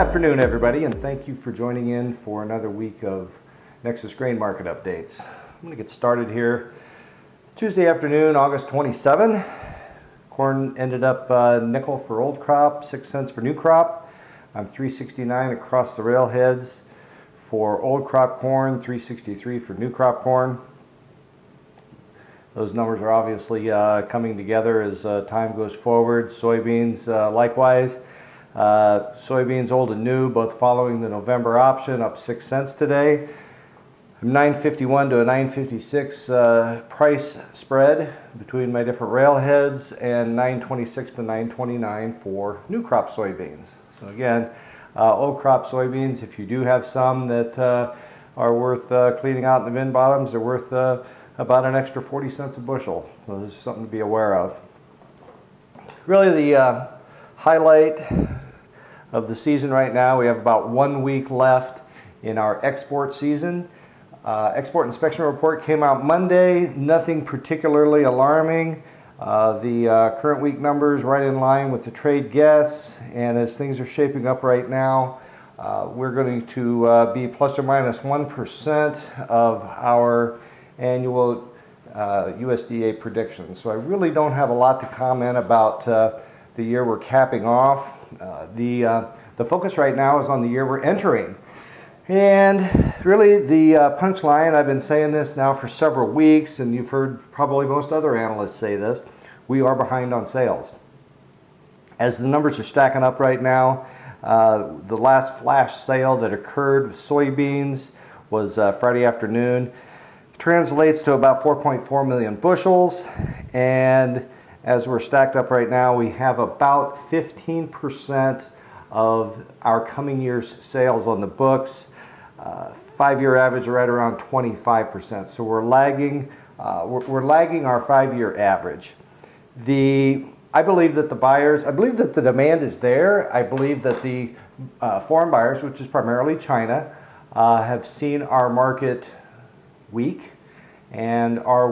afternoon, everybody, and thank you for joining in for another week of Nexus grain market updates. I'm going to get started here. Tuesday afternoon, August 27. Corn ended up nickel for old crop, 6 cents for new crop. I'm $3.69 across the railheads for old crop corn, $3.63 for new crop corn. Those numbers are obviously coming together as time goes forward. Soybeans likewise. Soybeans old and new, both following the November option, up 6 cents today. 951 to a 956 price spread between my different railheads, and 926 to 929 for new crop soybeans. So again, old crop soybeans, if you do have some that are worth cleaning out in the bin bottoms, they're worth about an extra 40 cents a bushel. So this is something to be aware of. Really the highlight of the season right now, we have about 1 week left in our export season. Export inspection report came out Monday, nothing particularly alarming. The current week numbers right in line with the trade guess, and as things are shaping up right now, we're going to be plus or minus 1% of our annual USDA predictions. So I really don't have a lot to comment about the year we're capping off. The focus right now is on the year we're entering. And really the punchline, I've been saying this now for several weeks, and you've heard probably most other analysts say this, we are behind on sales. As the numbers are stacking up right now, the last flash sale that occurred with soybeans was Friday afternoon. Translates to about 4.4 million bushels, and as we're stacked up right now, we have about 15% of our coming year's sales on the books. 5-year average right around 25%. So we're lagging. We're lagging our 5-year average. I believe that the demand is there. I believe that the foreign buyers, which is primarily China, have seen our market weak and are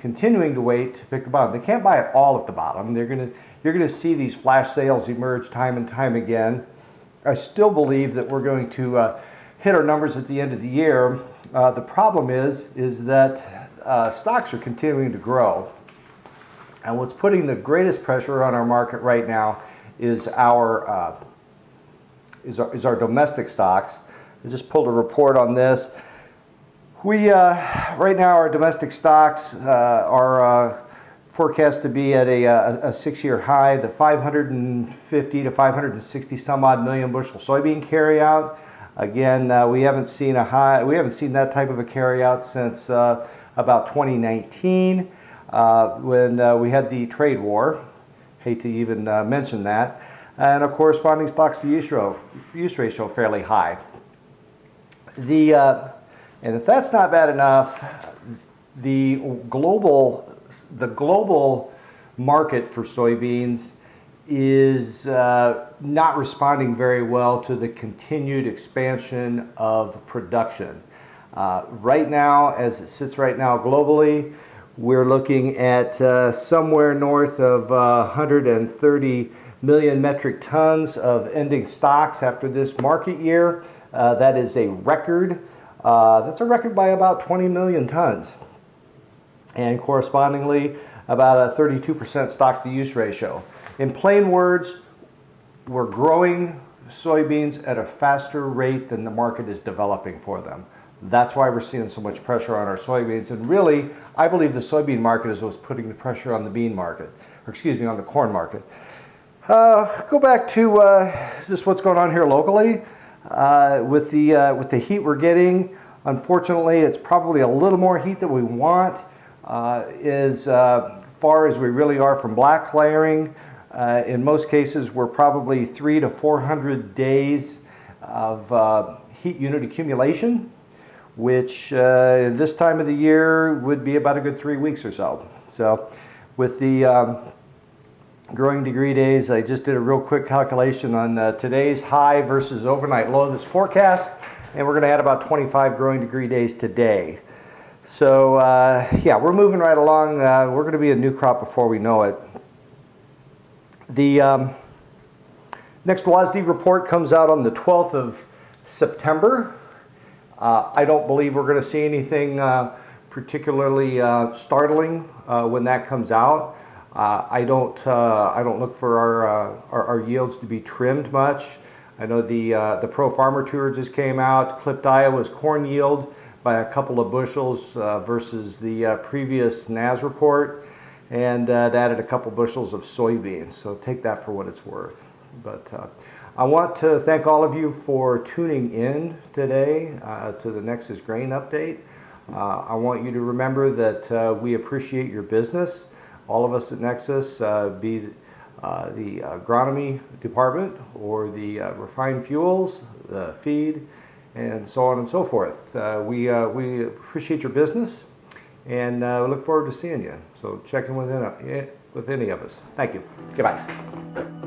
continuing to wait to pick the bottom. They can't buy it all at the bottom. You're gonna see these flash sales emerge time and time again. I still believe that we're going to hit our numbers at the end of the year. The problem is that stocks are continuing to grow, and what's putting the greatest pressure on our market right now is our domestic stocks. I just pulled a report on this. We right now our domestic stocks are forecast to be at a 6-year high. The 550 to 560 some odd million bushel soybean carryout. Again, we haven't seen that type of a carryout since about 2019 when we had the trade war. Hate to even mention that. And a corresponding stocks to use ratio fairly high. And if that's not bad enough, the global market for soybeans is not responding very well to the continued expansion of production. Right now, as it sits right now globally, we're looking at somewhere north of 130 million metric tons of ending stocks after this market year. That is a record. That's a record by about 20 million tons. And correspondingly, about a 32% stocks to use ratio. In plain words, we're growing soybeans at a faster rate than the market is developing for them. That's why we're seeing so much pressure on our soybeans. And really, I believe the soybean market is what's putting the pressure on the bean market, or excuse me, on the corn market. Go back to just what's going on here locally. With the heat we're getting, unfortunately, it's probably a little more heat than we want. As far as we really are from black layering, in most cases, we're probably 300 to 400 days of heat unit accumulation, which this time of the year would be about a good 3 weeks or so. So with the growing degree days, I just did a real quick calculation on today's high versus overnight low that's forecast, and we're going to add about 25 growing degree days today. So yeah, we're moving right along. We're going to be a new crop before we know it. The Next WASDE report comes out on the 12th of September. I don't believe we're going to see anything particularly startling when that comes out. I don't look for our yields to be trimmed much. I know the Pro Farmer Tour just came out, clipped Iowa's corn yield by a couple of bushels versus the previous NAS report, and it added a couple bushels of soybeans, so take that for what it's worth. But I want to thank all of you for tuning in today to the Nexus Grain Update. I want you to remember that we appreciate your business. All of us at Nexus, be the agronomy department or the refined fuels, the feed, and so on and so forth. We appreciate your business, and we look forward to seeing you. So check in with any of us. Thank you. Goodbye.